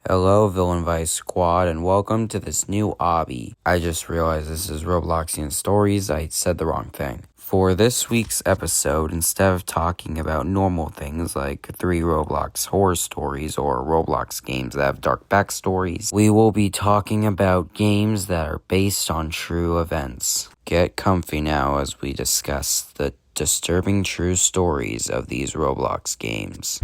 Hello, Villain Vice Squad, and welcome to this new obby. I just realized this is Robloxian Stories. I said the wrong thing. For this week's episode, instead of talking about normal things like 3 Roblox horror stories or Roblox games that have dark backstories, we will be talking about games that are based on true events. Get comfy now as we discuss the disturbing true stories of these Roblox games.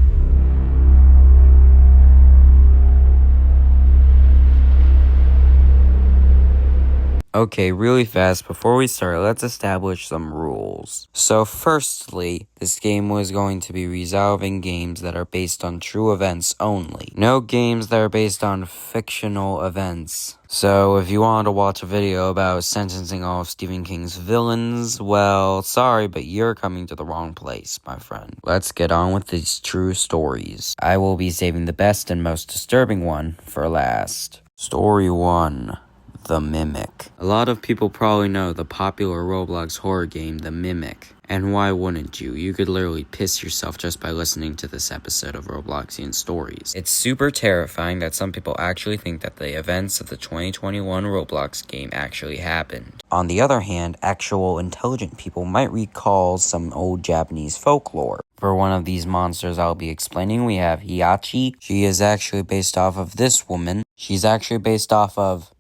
Okay, really fast, before we start, let's establish some rules. So firstly, this game was going to be resolving games that are based on true events only. No games that are based on fictional events. So if you wanted to watch a video about sentencing all of Stephen King's villains, well, sorry, but you're coming to the wrong place, my friend. Let's get on with these true stories. I will be saving the best and most disturbing one for last. Story 1. The Mimic. A lot of people probably know the popular Roblox horror game, The Mimic. And why wouldn't you? You could literally piss yourself just by listening to this episode of Robloxian Stories. It's super terrifying that some people actually think that the events of the 2021 Roblox game actually happened. On the other hand, actual intelligent people might recall some old Japanese folklore. For one of these monsters I'll be explaining, we have Hiachi. She is actually based off of this woman. She's actually based off of...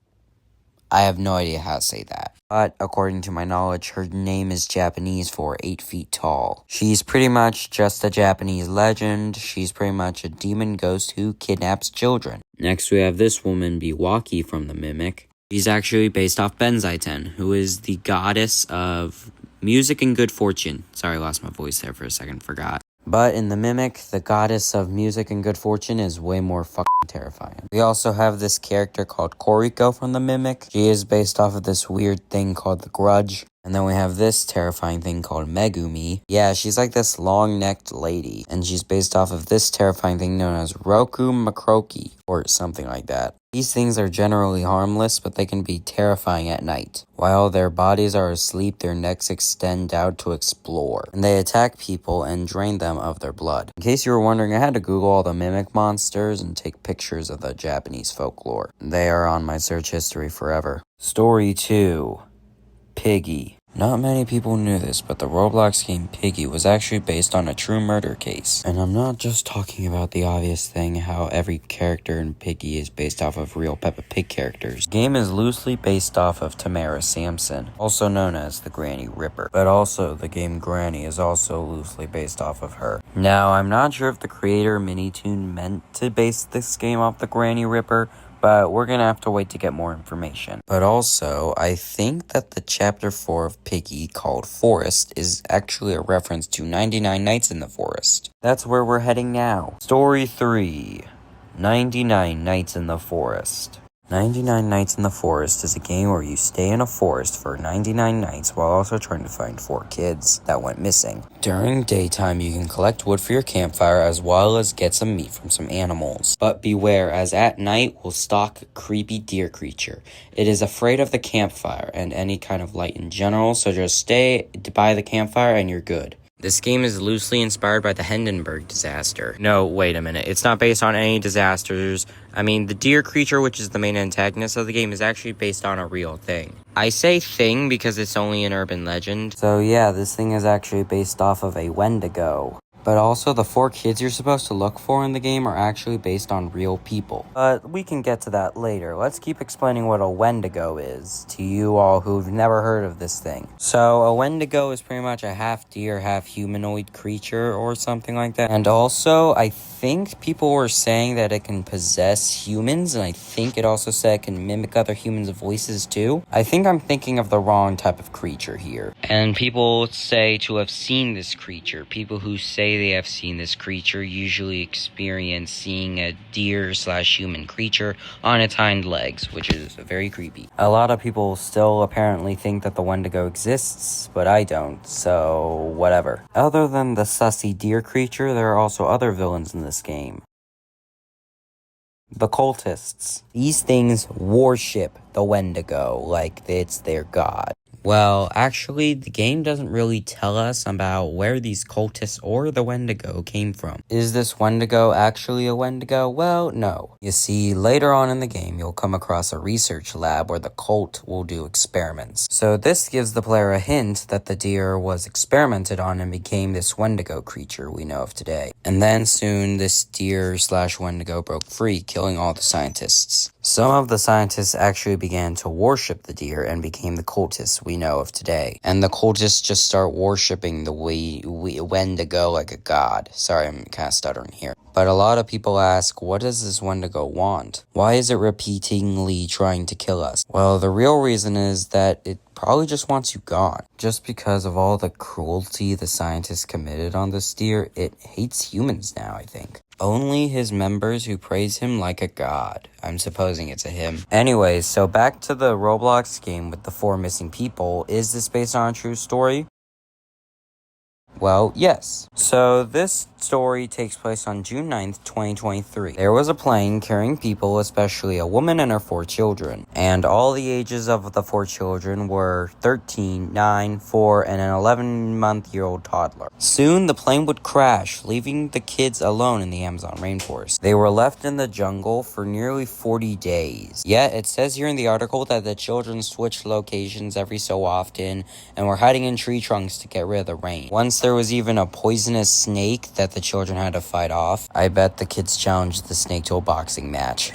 I have no idea how to say that. But according to my knowledge, her name is Japanese for 8 feet tall. She's pretty much just a Japanese legend. She's pretty much a demon ghost who kidnaps children. Next we have this woman, Biwaki from The Mimic. She's actually based off Benzaiten, who is the goddess of music and good fortune. Sorry, I lost my voice there for a second, forgot. But in The Mimic, the goddess of music and good fortune is way more fucking terrifying. We also have this character called Koriko from The Mimic. She is based off of this weird thing called the Grudge. And then we have this terrifying thing called Megumi. Yeah, she's like this long-necked lady. And she's based off of this terrifying thing known as Roku Makroki, or something like that. These things are generally harmless, but they can be terrifying at night. While their bodies are asleep, their necks extend out to explore. And they attack people and drain them of their blood. In case you were wondering, I had to Google all the Mimic monsters and take pictures of the Japanese folklore. They are on my search history forever. Story 2. Piggy. Not many people knew this, but the Roblox game Piggy was actually based on a true murder case. And I'm not just talking about the obvious thing, how every character in Piggy is based off of real Peppa Pig characters. The game is loosely based off of Tamara Sampson, also known as the Granny Ripper. But also, the game Granny is also loosely based off of her. Now, I'm not sure if the creator Minitoon meant to base this game off the Granny Ripper, but we're gonna have to wait to get more information. But also, I think that the chapter 4 of Piggy, called Forest, is actually a reference to 99 Nights in the Forest. That's where we're heading now. Story 3. 99 Nights in the Forest. 99 Nights in the Forest is a game where you stay in a forest for 99 nights while also trying to find 4 kids that went missing. During daytime, you can collect wood for your campfire as well as get some meat from some animals. But beware, as at night will stalk a creepy deer creature. It is afraid of the campfire and any kind of light in general, so just stay by the campfire and you're good. This game is loosely inspired by the Hindenburg disaster. No, wait a minute. It's not based on any disasters. I mean, the deer creature, which is the main antagonist of the game, is actually based on a real thing. I say thing because it's only an urban legend. So yeah, this thing is actually based off of a Wendigo. But also, the 4 kids you're supposed to look for in the game are actually based on real people. But we can get to that later. Let's keep explaining what a Wendigo is to you all who've never heard of this thing. So, a Wendigo is pretty much a half deer, half humanoid creature or something like that. And also, I think people were saying that it can possess humans, and I think it also said it can mimic other humans' voices too. I think I'm thinking of the wrong type of creature here. And people say to have seen this creature. People who say they have seen this creature usually experience seeing a deer/human creature on its hind legs, which is very creepy. A lot of people still apparently think that the Wendigo exists, but I don't, so whatever. Other than the sussy deer creature, there are also other villains in this game. The cultists. These things worship the Wendigo like it's their god. Well, actually, the game doesn't really tell us about where these cultists or the Wendigo came from. Is this Wendigo actually a Wendigo? Well, no. You see, later on in the game, you'll come across a research lab where the cult will do experiments. So this gives the player a hint that the deer was experimented on and became this Wendigo creature we know of today. And then soon, this deer/Wendigo broke free, killing all the scientists. Some of the scientists actually began to worship the deer and became the cultists we know of today. And the cultists just start worshiping the Wendigo like a god. Sorry, I'm kind of stuttering here. But a lot of people ask, what does this Wendigo want? Why is it repeatedly trying to kill us? Well, the real reason is that it probably just wants you gone. Just because of all the cruelty the scientists committed on this deer, it hates humans now, I think. Only his members who praise him like a god. I'm supposing it's a him. Anyways, so back to the Roblox game with the 4 missing people. Is this based on a true story? Well, yes. So this story takes place on June 9th, 2023. There was a plane carrying people, especially a woman and her 4 children. And all the ages of the 4 children were 13, 9, 4, and an 11-month-old toddler. Soon, the plane would crash, leaving the kids alone in the Amazon rainforest. They were left in the jungle for nearly 40 days. Yet, it says here in the article that the children switched locations every so often and were hiding in tree trunks to get rid of the rain. Once there was even a poisonous snake that the children had to fight off. I bet the kids challenged the snake to a boxing match.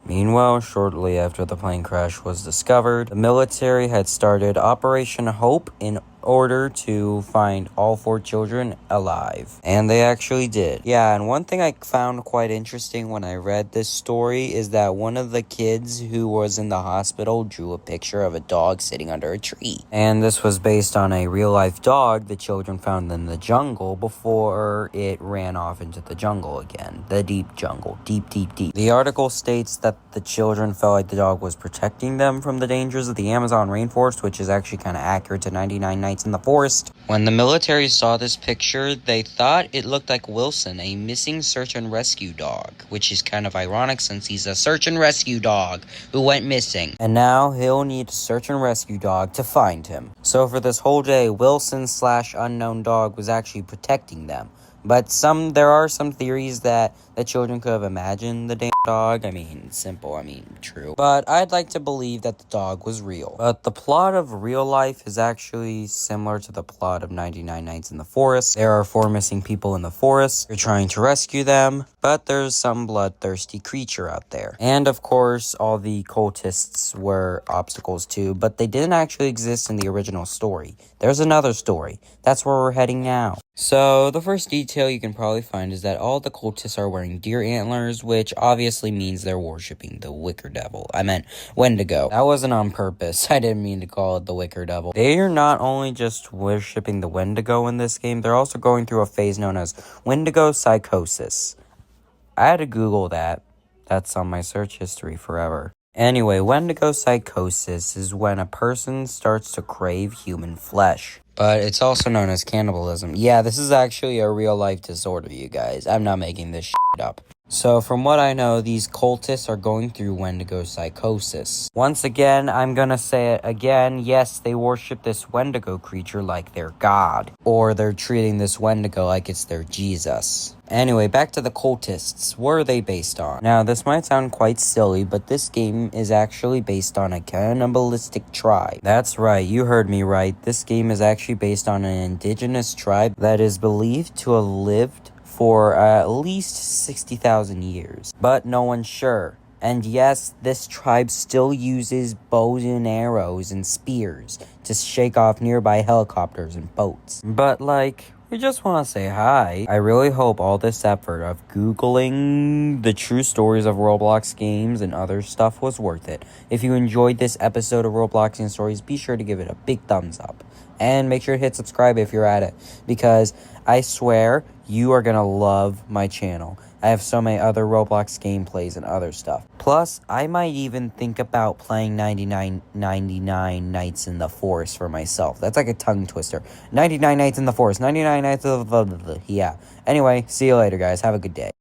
Meanwhile, shortly after the plane crash was discovered, the military had started Operation Hope in order to find all 4 children alive. And they actually did. Yeah, and one thing I found quite interesting when I read this story is that one of the kids who was in the hospital drew a picture of a dog sitting under a tree. And this was based on a real-life dog the children found in the jungle before it ran off into the jungle again. The deep jungle. Deep, deep, deep. The article states that the children felt like the dog was protecting them from the dangers of the Amazon rainforest, which is actually kind of accurate to 99 Nights in the Forest. When the military saw this picture, they thought it looked like Wilson, a missing search and rescue dog, which is kind of ironic since he's a search and rescue dog who went missing. And now he'll need a search and rescue dog to find him. So for this whole day, Wilson/unknown dog was actually protecting them. But there are some theories that the children could have imagined the damn dog. I mean, simple, true. But I'd like to believe that the dog was real. But the plot of real life is actually similar to the plot of 99 Nights in the Forest. There are 4 missing people in the forest. You're trying to rescue them, but there's some bloodthirsty creature out there. And of course, all the cultists were obstacles too, but they didn't actually exist in the original story. There's another story. That's where we're heading now. So, the first detail you can probably find is that all the cultists are wearing deer antlers, which obviously means they're worshipping the Wicker Devil. I meant Wendigo. That wasn't on purpose. I didn't mean to call it the Wicker Devil. They are not only just worshipping the Wendigo in this game, they're also going through a phase known as Wendigo psychosis. I had to Google that. That's on my search history forever. Anyway, Wendigo psychosis is when a person starts to crave human flesh. But it's also known as cannibalism. Yeah, this is actually a real-life disorder, you guys. I'm not making this shit up. So, from what I know, these cultists are going through Wendigo psychosis. Once again, I'm gonna say it again. Yes, they worship this Wendigo creature like their god. Or they're treating this Wendigo like it's their Jesus. Anyway, back to the cultists. What are they based on? Now, this might sound quite silly, but this game is actually based on a cannibalistic tribe. That's right, you heard me right. This game is actually based on an indigenous tribe that is believed to have lived for at least 60,000 years. But no one's sure. And yes, this tribe still uses bows and arrows and spears to shake off nearby helicopters and boats. But we just want to say hi. I really hope all this effort of Googling the true stories of Roblox games and other stuff was worth it. If you enjoyed this episode of Roblox and Stories, be sure to give it a big thumbs up. And make sure to hit subscribe if you're at it, because I swear you are going to love my channel. I have so many other Roblox gameplays and other stuff. Plus, I might even think about playing 99 Nights in the Forest for myself. That's like a tongue twister. 99 Nights in the Forest. 99 Nights of... Yeah. Anyway, see you later, guys. Have a good day.